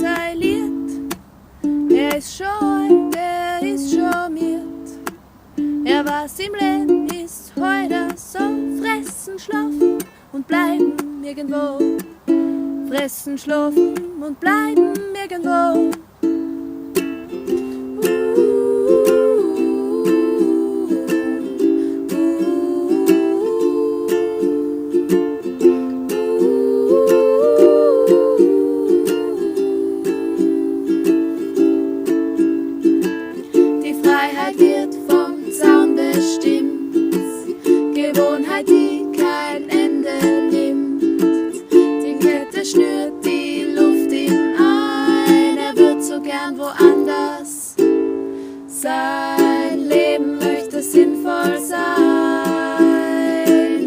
sein Lied. Er ist schon alt, er ist schon miert. Er was im Leben ist heute so. Fressen, schlofn und bleibn irgendwo. Fressen, schlofn und bleibn irgendwo. Die Freiheit wird vom Zaun bestimmt, Gewohnheit, die kein Ende nimmt. Die Kette schnürt die Luft ihm ein, er wird so gern woanders sein. Leben möchte sinnvoll sein,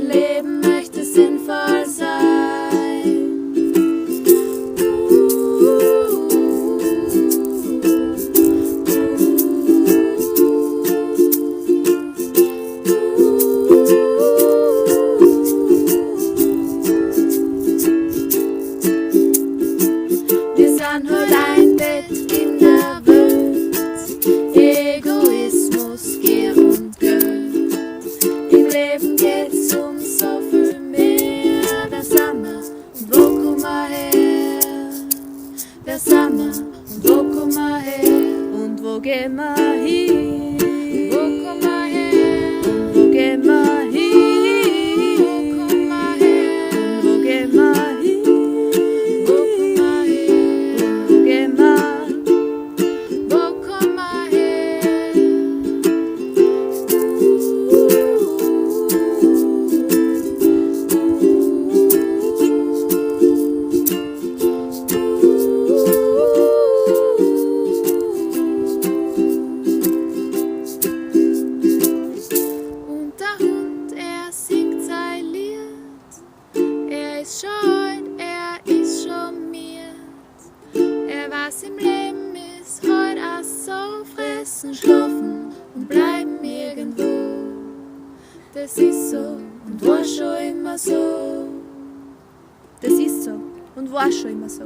Leben möchte sinnvoll sein. Wir sind heute ein Bett in der Welt, Egoismus, Gier und Geld. Im Leben geht's um so viel mehr. Wer sind wir und wo kommen wir her? Wer sind wir und wo kommen wir her? Und wo gehen wir hin? Wo kommen wir her? Und wo gehen wir hin? Wo kommen wir her? Und wo gehen wir hin? Wo kommen wir her? Und wo gehen wir? Wo kommen wir her? Und der Hund, er singt sein Lied. Er ist schon heut, er ist schon miert. Er was im Leben ist heut auch so. Fressen, schlofn und bleibn irgendwo. Das ist so und war schon immer so. Das ist so und war schon immer so.